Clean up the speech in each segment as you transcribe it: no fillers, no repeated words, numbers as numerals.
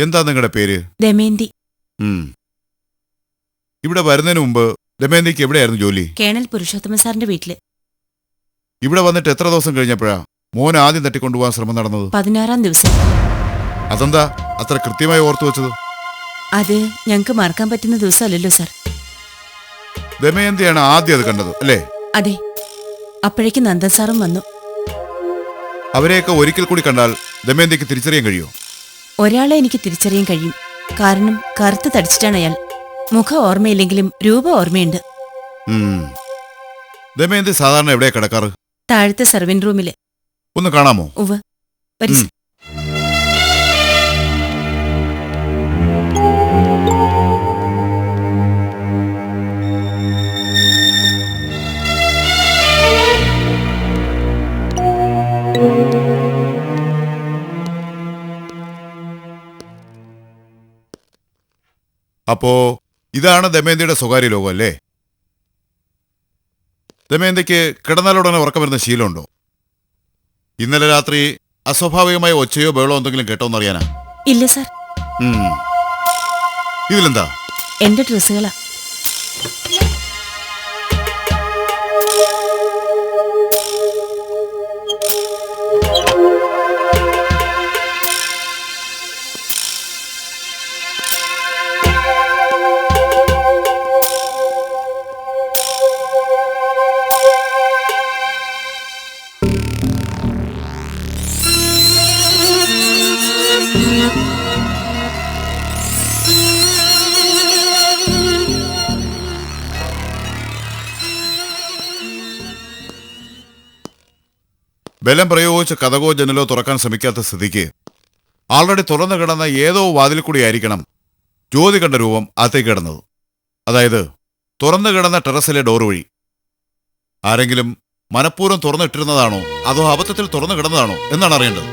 എന്താ നിങ്ങളുടെ പേര്? ദമയന്തി. ഇവിടെ വരുന്നതിന് മുമ്പ് ദമയന്തിക്ക് എവിടെയായിരുന്നു ജോലി? കേണൽ പുരുഷോത്തമ സാറിന്റെ വീട്ടില്. ഇവിടെ വന്നിട്ട് എത്ര ദിവസം കഴിഞ്ഞപ്പോഴാ മോൻ ആദ്യം തട്ടിക്കൊണ്ടുപോകാൻ ശ്രമം നടന്നത്? 16-ാം ദിവസം. അതെന്താ അത്ര കൃത്യമായി ഓർത്തു വെച്ചത്? അത് ഞങ്ങക്ക് മറക്കാൻ പറ്റുന്ന ദിവസമല്ലല്ലോ സാർ. ദമയന്തിയാണ് ആദ്യം അത് കണ്ടത് അല്ലേ? അതെ. അപ്പോഴേക്ക് നന്ദൻ സാറും വന്നു. അവരെയൊക്കെ ഒരിക്കൽ കൂടി കണ്ടാൽ ദമയന്തിക്ക് തിരിച്ചറിയാൻ കഴിയുമോ? ഒരാളെ എനിക്ക് തിരിച്ചറിയാൻ കഴിയും. കാരണം കറുത്ത് തടിച്ചിട്ടാണ് അയാൾ. മുഖം ഓർമ്മയില്ലെങ്കിലും രൂപം ഓർമ്മയുണ്ട്. ദമയന്തി സാധാരണ എവിടെയാ കിടക്കാറ്? താഴത്തെ സർവന്റ് റൂമില്. ഒന്ന് കാണാമോ? ഉവ്വ്. വരി. അപ്പോ ഇതാണ് ദമയന്തിയുടെ സ്വകാര്യ ലോകം അല്ലേ? ദമയന്തിക്ക് കിടന്നാലുടനെ ഉറക്കം വരുന്ന ശീലമുണ്ടോ? ഇന്നലെ രാത്രി അസ്വാഭാവികമായ ഒച്ചയോ ബഹളോ എന്തെങ്കിലും കേട്ടോന്നറിയാനാ? ഇല്ല സാർ. ഉം. ഇതിലെന്താ? എന്റെ ഡ്രസ്സുകളാ. ബലം പ്രയോഗിച്ച് കതകോ ജനലോ തുറക്കാൻ ശ്രമിക്കാത്ത സ്ഥിതിക്ക് ആൾറെഡി തുറന്നു കിടന്ന ഏതോ വാതിൽ കൂടി ആയിരിക്കണം ജ്യോതി കണ്ട രൂപം അകത്തേക്ക് കിടന്നത്. അതായത് തുറന്നു കിടന്ന ടെറസിലെ ഡോർ വഴി. ആരെങ്കിലും മനഃപൂർവ്വം തുറന്നിട്ടിരുന്നതാണോ അതോ അബദ്ധത്തിൽ തുറന്നു കിടന്നതാണോ എന്നാണ് അറിയേണ്ടത്.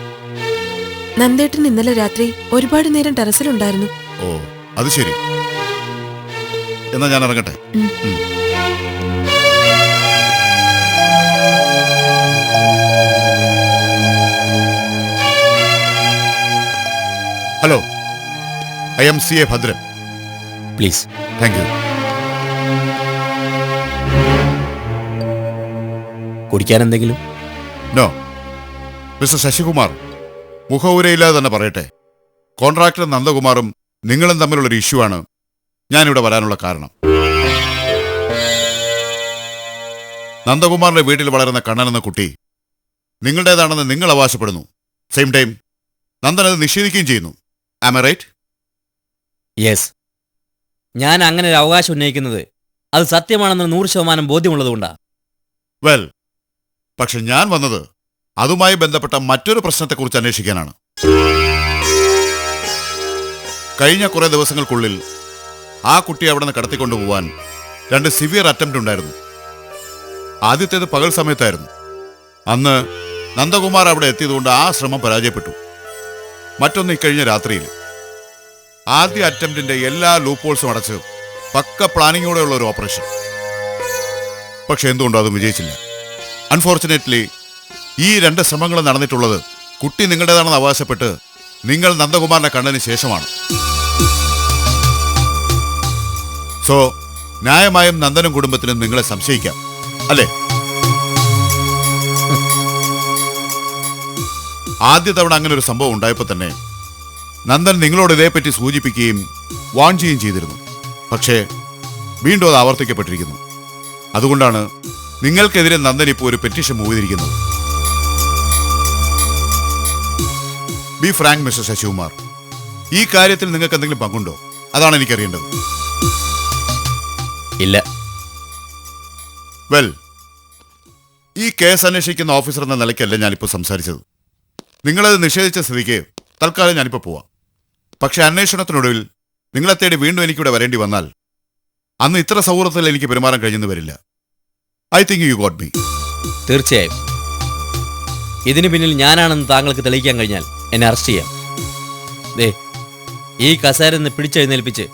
നന്ദേട്ടൻ ഇന്നലെ രാത്രി ഒരുപാട് നേരം ടെറസിലുണ്ടായിരുന്നു. ഓ, അത് ശരി. എന്നാ ഞാൻ ഇറങ്ങട്ടെ. Hello, I M CA Bhadran. Please. Thank you. കുടിക്കാൻ എന്തെങ്കിലും? നോ മിസ്റ്റർ ശശികുമാർ, മുഖവുരയില്ലാതെ തന്നെ പറയട്ടെ, കോൺട്രാക്ടർ നന്ദകുമാറും നിങ്ങളും തമ്മിലുള്ളൊരു ഇഷ്യൂ ആണ് ഞാനിവിടെ വരാനുള്ള കാരണം. നന്ദകുമാറിന്റെ വീട്ടിൽ വളരുന്ന കണ്ണൻ എന്ന കുട്ടി നിങ്ങളുടേതാണെന്ന് നിങ്ങൾ അവകാശപ്പെടുന്നു. സെയിം ടൈം നന്ദൻ അത് നിഷേധിക്കുകയും ചെയ്യുന്നു. Am I right? യെസ്. ഞാൻ അങ്ങനെ ഒരു അവകാശം ഉന്നയിക്കുന്നത് അത് സത്യമാണെന്ന് 100% ബോധ്യമുള്ളതുകൊണ്ടാണ്. വെൽ, പക്ഷെ ഞാൻ വന്നത് അതുമായി ബന്ധപ്പെട്ട മറ്റൊരു പ്രശ്നത്തെക്കുറിച്ച് അന്വേഷിക്കാനാണ്. കഴിഞ്ഞ കുറെ ദിവസങ്ങൾക്കുള്ളിൽ ആ കുട്ടി അവിടെ നിന്ന് കടത്തിക്കൊണ്ടുപോവാൻ 2 സിവിയർ അറ്റംപ്റ്റ് ഉണ്ടായിരുന്നു. ആദ്യത്തേത് പകൽ സമയത്തായിരുന്നു. അന്ന് നന്ദകുമാർ അവിടെ എത്തിയതുകൊണ്ട് ആ ശ്രമം പരാജയപ്പെട്ടു. മറ്റൊന്ന് ഇക്കഴിഞ്ഞ രാത്രിയിൽ. ആദ്യ അറ്റംപ്റ്റിന്റെ എല്ലാ ലൂപ്പോൾസും അടച്ച് പക്ക പ്ലാനിങ്ങോടെയുള്ള ഒരു ഓപ്പറേഷൻ. പക്ഷെ എന്തുകൊണ്ടോ അതും വിജയിച്ചില്ല. അൺഫോർച്ചുനേറ്റ്ലി ഈ 2 ശ്രമങ്ങളും നടന്നിട്ടുള്ളത് കുട്ടി നിങ്ങളുടേതാണെന്ന് അവകാശപ്പെട്ട് നിങ്ങൾ നന്ദകുമാറിന്റെ കണ്ടതിന് ശേഷമാണ്. സോ ന്യായമായും നന്ദനും കുടുംബത്തിനും നിങ്ങളെ സംശയിക്കാം, അല്ലേ? ആദ്യ തവണ അങ്ങനെ ഒരു സംഭവം ഉണ്ടായപ്പോൾ തന്നെ നന്ദൻ നിങ്ങളോട് ഇതേപ്പറ്റി സൂചിപ്പിക്കുകയും വാൺ ചെയ്യുകയും ചെയ്തിരുന്നു. പക്ഷേ വീണ്ടും അത് ആവർത്തിക്കപ്പെട്ടിരിക്കുന്നു. അതുകൊണ്ടാണ് നിങ്ങൾക്കെതിരെ നന്ദൻ ഇപ്പോൾ ഒരു പെറ്റീഷൻ മൂവ് ചെയ്തിരിക്കുന്നത്. ബി ഫ്രാങ്ക് മിസ്റ്റർ ശശികുമാർ, ഈ കാര്യത്തിൽ നിങ്ങൾക്ക് എന്തെങ്കിലും പങ്കുണ്ടോ? അതാണ് എനിക്കറിയേണ്ടത്. ഇല്ല. വെൽ, ഈ കേസ് അന്വേഷിക്കുന്ന ഓഫീസർ എന്ന നിലയ്ക്കല്ല ഞാനിപ്പോൾ സംസാരിച്ചത്. നിങ്ങളത് നിഷേധിച്ച സ്ഥിതിക്ക് തൽക്കാലം ഞാനിപ്പോൾ പോവാം. പക്ഷെ അന്വേഷണത്തിനൊടുവിൽ നിങ്ങളെ തേടി വീണ്ടും എനിക്കിവിടെ വരേണ്ടി വന്നാൽ അന്ന് ഇത്ര സൗഹൃദത്തിൽ എനിക്ക് പെരുമാറാൻ കഴിഞ്ഞെന്ന് വരില്ല. I think you got me. തീർച്ചയായും. ഇതിനു പിന്നിൽ ഞാനാണെന്ന് താങ്കൾക്ക് തെളിയിക്കാൻ കഴിഞ്ഞാൽ എന്നെ അറസ്റ്റ് ചെയ്യാം. ദേ, ഈ കസേര നിന്ന് പിടിച്ചെഴുന്നേൽപ്പിച്ച്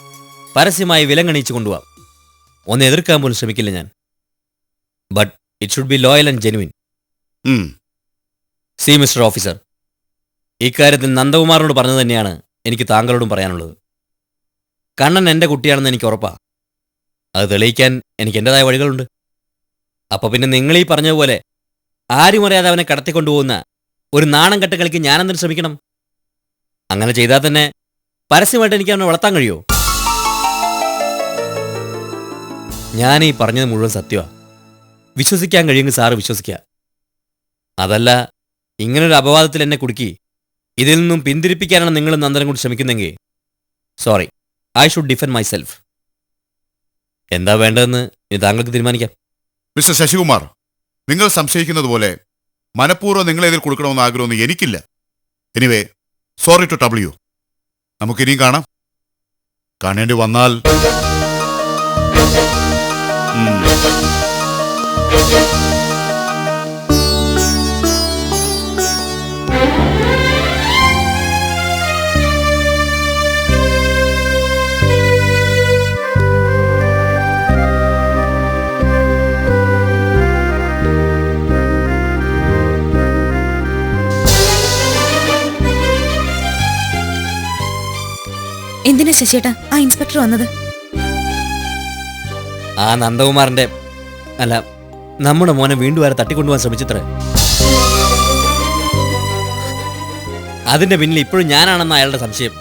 പരസ്യമായി വിലങ്ങണിയിച്ച് കൊണ്ടുപോവാം. ഒന്ന് എതിർക്കാൻ പോലും ശ്രമിക്കില്ല ഞാൻ. But it should be loyal and genuine. C mister officer, ഇക്കാര്യത്തിൽ നന്ദകുമാറിനോട് പറഞ്ഞത് തന്നെയാണ് എനിക്ക് താങ്കളോടും പറയാനുള്ളത്. കണ്ണൻ എൻ്റെ കുട്ടിയാണെന്ന് എനിക്ക് ഉറപ്പാണ്. അത് തെളിയിക്കാൻ എനിക്ക് എൻ്റെതായ വഴികളുണ്ട്. അപ്പോൾ പിന്നെ നിങ്ങളീ പറഞ്ഞതുപോലെ ആരും അറിയാതെ അവനെ കടത്തിക്കൊണ്ടുപോകുന്ന ഒരു നാണം കെട്ട കളിക്ക് ഞാനെന്തിനു ശ്രമിക്കണം? അങ്ങനെ ചെയ്താൽ തന്നെ പരസ്യമായിട്ട് എനിക്ക് അവനെ വളർത്താൻ കഴിയുമോ? ഞാനീ പറഞ്ഞത് മുഴുവൻ സത്യമാണ്. വിശ്വസിക്കാൻ കഴിയുമെങ്കിൽ സാറ് വിശ്വസിക്കുക. അതല്ല, ഇങ്ങനൊരു അപവാദത്തിൽ എന്നെ കുടുക്കി ഇതിൽ നിന്നും പിന്തിരിപ്പിക്കാനാണ് നിങ്ങൾ നന്ദനം കൊണ്ട് ശ്രമിക്കുന്നെങ്കിൽ sorry, I should defend myself. എന്താ വേണ്ടതെന്ന് ഇനി താങ്കൾക്ക് തീരുമാനിക്കാം. മിസ്റ്റർ ശശികുമാർ, നിങ്ങൾ സംശയിക്കുന്നത് പോലെ മനഃപൂർവ്വം നിങ്ങളെ ഇതിൽ കൊടുക്കണമെന്ന് ആഗ്രഹമൊന്നും എനിക്കില്ല. Anyway, sorry to trouble you. നമുക്കിനിയും കാണാം. കാണേണ്ടി വന്നാൽ എന്തിനാ ശശിയേട്ടാ ആ ഇൻസ്പെക്ടർ വന്നത്? ആ നന്ദകുമാറിന്റെ അല്ല, നമ്മുടെ മോനെ വീണ്ടും വരെ തട്ടിക്കൊണ്ടുപോകാൻ ശ്രമിച്ചത്രേ. അതിന്റെ പിന്നിൽ ഇപ്പോഴും ഞാനാണെന്ന് അയാളുടെ സംശയം.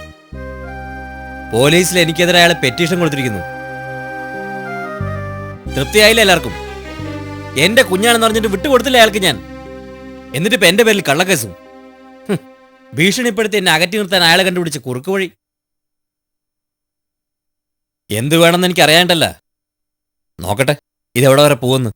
പോലീസിൽ എനിക്കെതിരെ അയാളെ പെറ്റീഷൻ കൊടുത്തിരിക്കുന്നു. തൃപ്തിയായില്ല എല്ലാവർക്കും. എന്റെ കുഞ്ഞാണെന്ന് പറഞ്ഞിട്ട് വിട്ടുകൊടുത്തില്ല അയാൾക്ക് ഞാൻ. എന്നിട്ട് ഇപ്പൊ എന്റെ പേരിൽ കള്ളക്കേസും. ഭീഷണിപ്പെടുത്തി എന്നെ അകറ്റി നിർത്താൻ അയാളെ കണ്ടുപിടിച്ച് കുറുക്ക് വഴി. എന്ത് വേണമെന്ന് എനിക്ക് അറിയാണ്ടല്ല. നോക്കട്ടെ ഇതെവിടെ വരെ പോകുന്നു.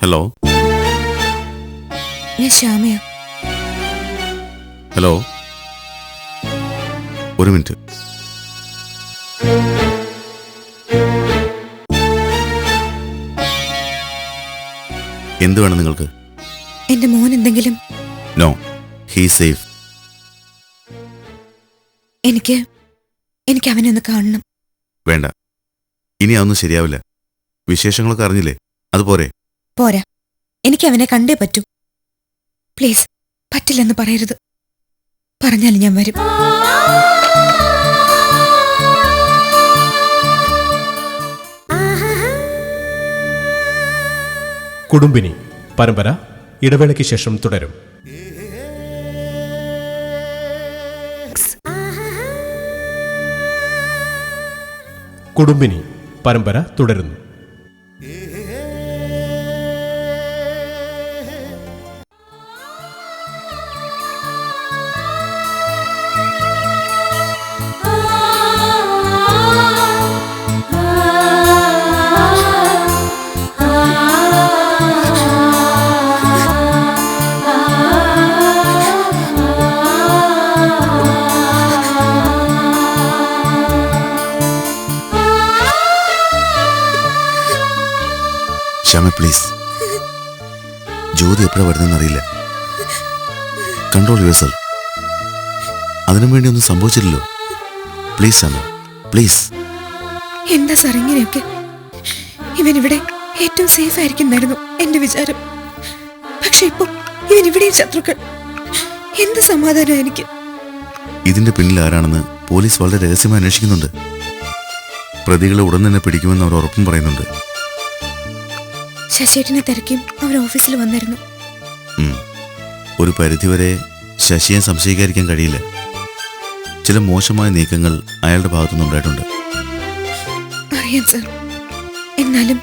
ഹലോ ഞാൻ ശ്യാമയാ. ഹലോ, ഒരു മിനിറ്റ്. എന്ത് വേണം നിങ്ങൾക്ക്? എന്റെ മോൻ എന്തെങ്കിലും. No, he safe. എനിക്ക് അവനെ ഒന്ന് കാണണം. വേണ്ട, ഇനി അതൊന്നും ശരിയാവില്ല. വിശേഷങ്ങളൊക്കെ അറിഞ്ഞില്ലേ, അതുപോരെ? പോരാ, എനിക്ക് അവനെ കണ്ടേ പറ്റൂ. പ്ലീസ്, പറ്റില്ലെന്ന് പറയരുത്. പറഞ്ഞാൽ ഞാൻ വരും. കുടുംബിനി പരമ്പര ഇടവേളയ്ക്ക് ശേഷം തുടരും. കുടുംബിനി പരമ്പര തുടരുന്നു. ശ്യാമ പ്ലീസ്, ജ്യോതി എപ്പോഴാണ് വരുന്നതെന്നറിയില്ല. Control your self. അതിനു വേണ്ടി ഒന്നും സംഭവിച്ചില്ലല്ലോ. Please Shyama, please. എന്താ സാർ ഇങ്ങനെയൊക്കെ? ഇവൻ ഇവിടെ ഏറ്റവും സേഫ് ആയിരിക്കുന്നായിരുന്നു എന്റെ വിചാരം. പക്ഷെ ഇപ്പൊ ഇവൻ ഇവിടെയും ശത്രുക്കൾ. എന്ത് സമാധാനം എനിക്ക്. ഇതിന്റെ പിന്നിൽ ആരാണെന്ന് പോലീസ് വളരെ രഹസ്യമായി അന്വേഷിക്കുന്നുണ്ട്. പ്രതികളെ ഉടൻ തന്നെ പിടിക്കുമെന്ന് അവർ ഉറപ്പും പറയുന്നുണ്ട്. ശശിയേട്ടനെ തിരക്കും അവർ ഓഫീസിൽ വന്നിരുന്നു. ഒരു പരിധിവരെ ശശിയെ സംശയിക്കാതിരിക്കാൻ കഴിയില്ല. ചില മോശമായ നീക്കങ്ങൾ അയാളുടെ ഭാഗത്തുനിന്നുണ്ടായിട്ടുണ്ട്. അറിയാം സർ. എന്നാലും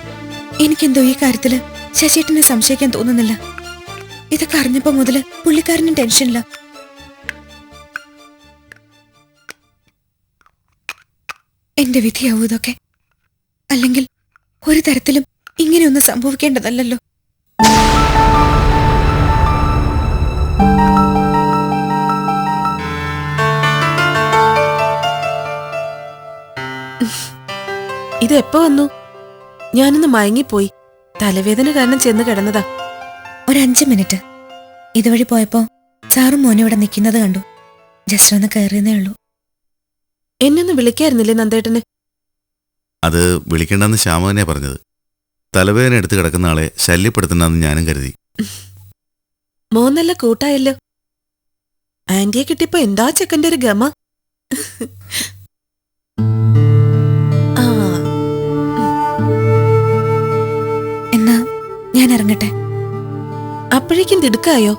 എനിക്കെന്തോ ഈ കാര്യത്തില് ശശിയേട്ടനെ സംശയിക്കാൻ തോന്നുന്നില്ല. ഇതൊക്കെ അറിഞ്ഞപ്പോ മുതല് പുള്ളിക്കാരനും ടെൻഷനില്ല. എന്റെ വിധിയാവൂ ഇതൊക്കെ. അല്ലെങ്കിൽ ഒരു തരത്തിലും ഇങ്ങനെയൊന്നും സംഭവിക്കേണ്ടതല്ലോ. ഇത് എപ്പോ വന്നു? ഞാനൊന്ന് മയങ്ങിപ്പോയി. തലവേദന കാരണം ചെന്ന് കിടന്നതാ. ഒരു 5 മിനിറ്റ്. ഇതുവഴി പോയപ്പോ സാറും മോനും ഇവിടെ നിൽക്കുന്നത് കണ്ടു. ജസ്റ്റ് ഒന്ന് കയറിയെന്നേ ഉള്ളൂ. എന്നെ ഒന്ന് വിളിക്കായിരുന്നില്ലേ നന്ദേട്ടന്? അത് വിളിക്കേണ്ടെന്ന് ശ്യാമ തന്നെയാ പറഞ്ഞത്. തലവേദന എടുത്ത് കിടക്കുന്ന ആളെ ശല്യപ്പെടുത്തണ്ടെന്ന് ഞാനും കരുതി. മോൻ നല്ല കൂട്ടായല്ലോ. ആന്റിയെ കിട്ടിയപ്പോ എന്താ ചെക്കൻ്റെ ഒരു ഗമ. ആ, എന്നാ ഞാൻ ഇറങ്ങട്ടെ. അപ്പോഴേക്കും തിടുക്കായോ?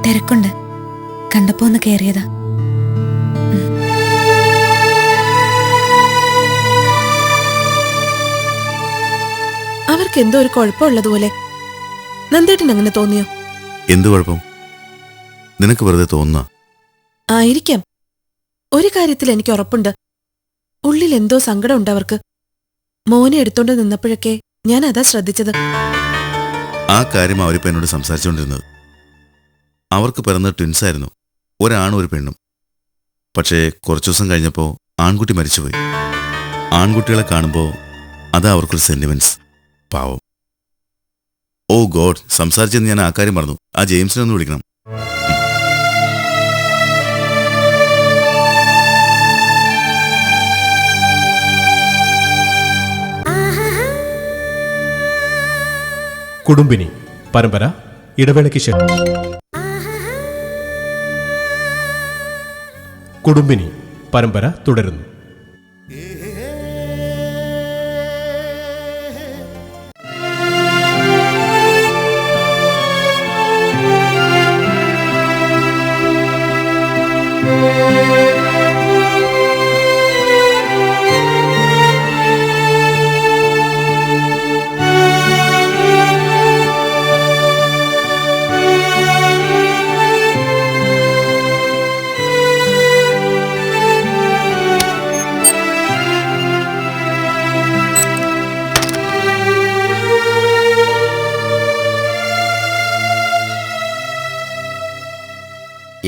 തിരക്കുണ്ട്. കണ്ടപ്പോ ഒന്ന് കയറിയതാ. അവർക്ക് എന്തോ ഒരു കുഴപ്പമുള്ളതുപോലെ. നന്ദേട്ടൻ അങ്ങനെ തോന്നിയോ? എന്തു കുഴപ്പം? നിനക്ക് വെറുതെ തോന്നുക. ആയിരിക്കാം. ഒരു കാര്യത്തിൽ എനിക്ക് ഉറപ്പുണ്ട്. ഉള്ളിൽ എന്തോ സങ്കടമുണ്ട് അവർക്ക്. മോനെ എടുത്തോണ്ട് നിന്നപ്പോഴൊക്കെ ഞാൻ അതാ ശ്രദ്ധിച്ചത്. ആ കാര്യം അവരിപ്പോൾ എന്നോട് സംസാരിച്ചുകൊണ്ടിരുന്നത്. അവർക്ക് പിറന്നത് ട്വിൻസായിരുന്നു, ഒരാണും ഒരു പെണ്ണും. പക്ഷേ കുറച്ചു ദിവസം കഴിഞ്ഞപ്പോൾ ആൺകുട്ടി മരിച്ചുപോയി. ആൺകുട്ടികളെ കാണുമ്പോൾ അതാ അവർക്കൊരു സെന്റിമെന്റ്സ്. പാവം. ഓ ഗോഡ്, സംസാരിച്ചെന്ന് ഞാൻ ആ കാര്യം പറഞ്ഞു. ആ ജെയിംസിനെ ഒന്ന് വിളിക്കണം. കുടുംബിനി പരമ്പര ഇടവേളയ്ക്ക് ശേഷം. കുടുംബിനി പരമ്പര തുടരുന്നു.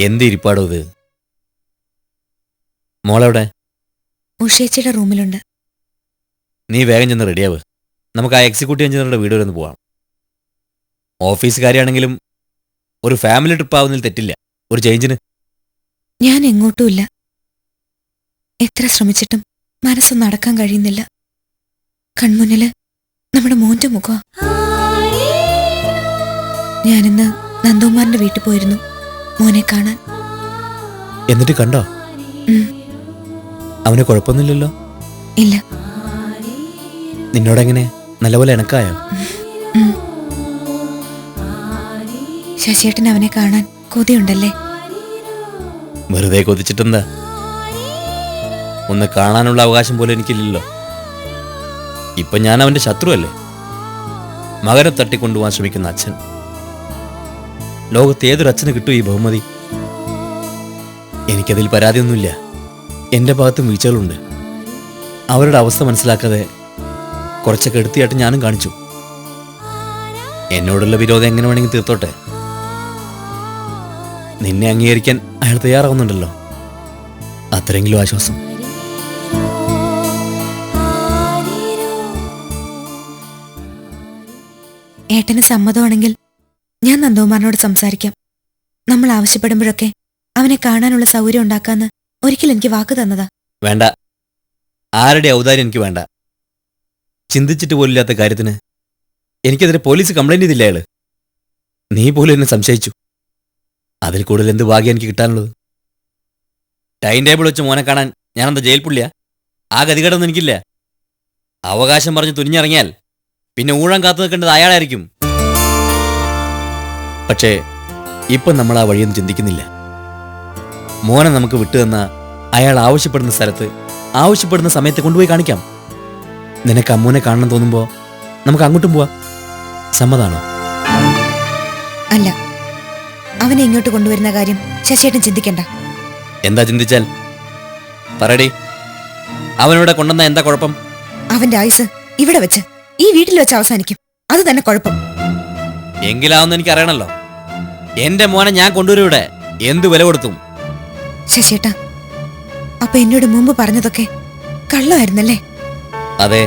എന്തിരിപ്പാടോ ഇത്? മോളെവിടെ? ഉഷേച്ചിയുടെ റൂമിലുണ്ട്. നീ വേഗം ചെന്ന് റെഡിയാവ്. നമുക്ക് ആ എക്സിക്യൂട്ടീവ് എഞ്ചിനീയറുടെ വീട് വരെ ഒന്ന് പോവാം. ഓഫീസ് കാര്യമാണെങ്കിലും ഒരു ഫാമിലി ട്രിപ്പ് ആവുന്നതിൽ തെറ്റില്ല, ഒരു ചേഞ്ചിന്. ഞാൻ എങ്ങോട്ടുമില്ല. എത്ര ശ്രമിച്ചിട്ടും മനസ്സൊന്നും അടക്കാൻ കഴിയുന്നില്ല. കൺമുന്നില് നമ്മുടെ മോന്റെ മുഖം. ഞാനിന്ന് നന്ദകുമാറിന്റെ വീട്ടിൽ പോയിരുന്നു മോനെ കാണാൻ. എന്നിട്ട് കണ്ടോ? അവന് കുഴപ്പമൊന്നുമില്ലല്ലോ? ഇല്ല. നിന്നോടെങ്ങനെ, നല്ലപോലെ ഇണക്കായോ? ശശിയേട്ടൻ അവനെ കാണാൻ കൊതിയുണ്ടല്ലേ? വെറുതെ കൊതിച്ചിട്ടെന്താ? ഒന്ന് കാണാനുള്ള അവകാശം പോലും എനിക്കില്ലല്ലോ. ഇപ്പൊ ഞാൻ അവന്റെ ശത്രുവല്ലേ? മകനെ തട്ടിക്കൊണ്ടുപോകാൻ ശ്രമിക്കുന്ന അച്ഛൻ. ലോകത്ത് ഏതൊരു അച്ഛന് കിട്ടും ഈ ബഹുമതി? എനിക്കതിൽ പരാതിയൊന്നുമില്ല. എൻ്റെ ഭാഗത്തും വീഴ്ചകളുണ്ട്. അവരുടെ അവസ്ഥ മനസ്സിലാക്കാതെ കുറച്ചൊക്കെ എടുത്തിയായിട്ട് ഞാനും കാണിച്ചു. എന്നോടുള്ള വിരോധം എങ്ങനെ വേണമെങ്കിൽ തീർത്തോട്ടെ. നിന്നെ അംഗീകരിക്കാൻ അയാൾ തയ്യാറാവുന്നുണ്ടല്ലോ, അത്രയെങ്കിലും ആശ്വാസം. ഏട്ടന് സമ്മതമാണെങ്കിൽ ഞാൻ നന്ദകുമാറിനോട് സംസാരിക്കാം. നമ്മൾ ആവശ്യപ്പെടുമ്പോഴൊക്കെ അവനെ കാണാനുള്ള സൗകര്യം ഉണ്ടാക്കാന്ന് ഒരിക്കൽ എനിക്ക് വാക്ക് തന്നതാ. വേണ്ട, ആരുടെ ഔദാര്യം എനിക്ക് വേണ്ട. ചിന്തിച്ചിട്ട് പോലില്ലാത്ത കാര്യത്തിന് എനിക്കെതിരെ പോലീസ് കംപ്ലൈന്റ് ചെയ്തില്ല അയാള്. നീ പോലും എന്നെ സംശയിച്ചു. അതിൽ കൂടുതൽ എന്ത് ഭാഗ്യം എനിക്ക് കിട്ടാനുള്ളത്? ടൈം ടേബിൾ വെച്ച് മോനെ കാണാൻ ഞാനെന്താ ജയിൽ പുള്ളിയാ? ആ ഗതികേടൊന്നും എനിക്കില്ല. അവകാശം പറഞ്ഞ് തുനിഞ്ഞിറങ്ങിയാൽ പിന്നെ ഊഴം കാത്തു നിൽക്കേണ്ടത് അയാളായിരിക്കും. പക്ഷേ ഇപ്പം നമ്മൾ ആ വഴിയൊന്നും ചിന്തിക്കുന്നില്ല. മോനെ നമുക്ക് വിട്ടുതന്ന അയാൾ ആവശ്യപ്പെടുന്ന സ്ഥലത്ത് ആവശ്യപ്പെടുന്ന സമയത്ത് കൊണ്ടുപോയി കാണിക്കാം. നിനക്ക് അമ്മൂനെ കാണണം തോന്നുമ്പോ നമുക്ക് അങ്ങോട്ടും പോവാം. സമ്മതാണോ? അല്ല, അവനെ ഇങ്ങോട്ട് കൊണ്ടുവരുന്ന കാര്യം ശശിയേട്ടൻ ചിന്തിക്കണ്ട. എന്താ ചിന്തിച്ചാൽ? പറയടി, അവനിവിടെ കൊണ്ടുവന്ന എന്താ കുഴപ്പം? അവന്റെ ആയുസ് ഇവിടെ വെച്ച്, ഈ വീട്ടിൽ വെച്ച് അവസാനിക്കും. അത് തന്നെ കുഴപ്പം. എങ്കിലാവുന്ന എനിക്ക് അറിയണല്ലോ. എന്റെ മോനെ ഞാൻ കൊണ്ടുവരും ഇവിടെ, എന്ത് വില കൊടുത്തും. ശശിയേട്ടാ, അപ്പൊ എന്നോട് മുമ്പ് പറഞ്ഞതൊക്കെ കള്ളമായിരുന്നല്ലേ? അതെ,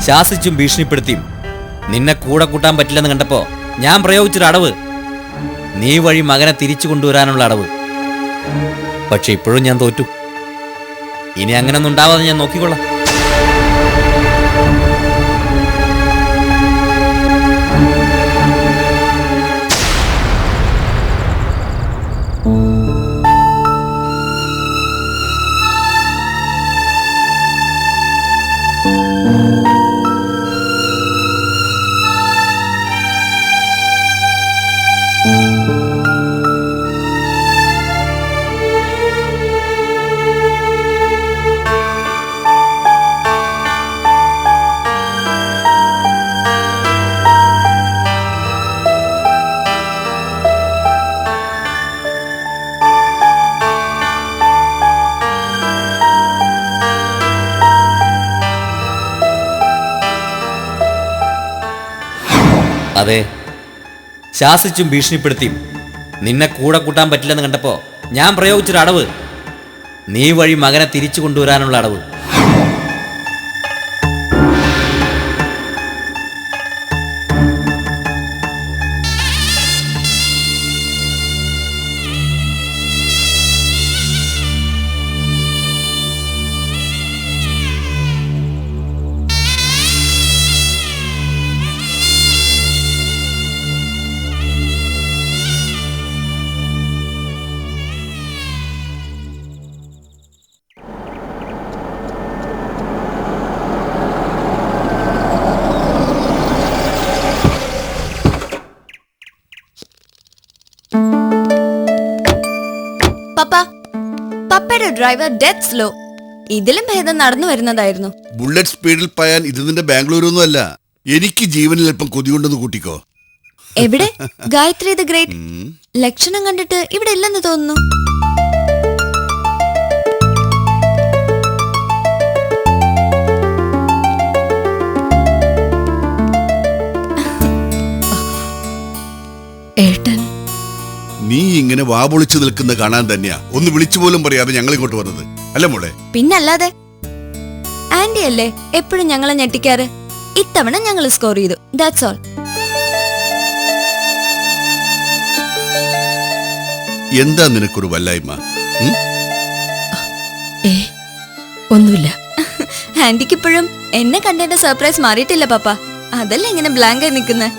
ശാസിച്ചും ഭീഷണിപ്പെടുത്തിയും നിന്നെ കൂടെ കൂട്ടാൻ പറ്റില്ലെന്ന് കണ്ടപ്പോ ഞാൻ പ്രയോഗിച്ചൊരു അടവ്, നീ വഴി മകനെ തിരിച്ചു കൊണ്ടുവരാനുള്ള അടവ്. പക്ഷെ ഇപ്പോഴും ഞാൻ തോറ്റു. ഇനി അങ്ങനൊന്നും ഉണ്ടാവാതെ ഞാൻ നോക്കിക്കൊള്ളാം. അതെ, ശാസിച്ചും ഭീഷണിപ്പെടുത്തിയും നിന്നെ കൂടെ കൂട്ടാൻ പറ്റില്ലെന്ന് കണ്ടപ്പോ ഞാൻ പ്രയോഗിച്ചൊരു അടവ്, നീ വഴി മകനെ തിരിച്ചു കൊണ്ടുവരാനുള്ള അടവ്. പപ്പയുടെ ഡ്രൈവർ ഡെഡ് സ്ലോ. ഇതിലും ഭേദം നടന്നു വരുന്നതായിരുന്നു. ബുള്ളറ്റ് സ്പീഡിൽ പായാൻ ഇത് നിന്റെ ബാംഗ്ലൂരൊന്നും അല്ല. എനിക്ക് ജീവനിൽ അല്പം കൊതിയുണ്ടെന്ന് കൂട്ടിക്കോ. എവിടെ ഗായത്രി ദ ഗ്രേറ്റ്? ലക്ഷണം കണ്ടിട്ട് ഇവിടെ ഇല്ലെന്ന് തോന്നുന്നു. ഏട്ടൻ, നീ ഇങ്ങനെ വാപൊളിച്ചു നിൽക്കുന്ന കാണാൻ തന്നെയാ ഒന്ന് വിളിച്ചു പോലും പറയാതെ ഞങ്ങൾ ഇങ്ങോട്ട് വന്നത്, അല്ല മോളെ? പിന്നല്ലാതെ. ആന്റി അല്ലേ എപ്പോഴും ഞങ്ങളെ ഞെട്ടിക്കാറ്. ഇത്തവണ ഞങ്ങൾ സ്കോർ ചെയ്തു. That's all. എന്താ നിനക്കൊരു വല്ലായ്മ? ഒന്നുമില്ല. ആന്റിക്ക് ഇപ്പോഴും എന്നെ കണ്ടതിന്റെ സർപ്രൈസ് മാറിയിട്ടില്ല പപ്പ. അതല്ലേ ഇങ്ങനെ ബ്ലാങ്ക് ആയി നിൽക്കുന്നത്.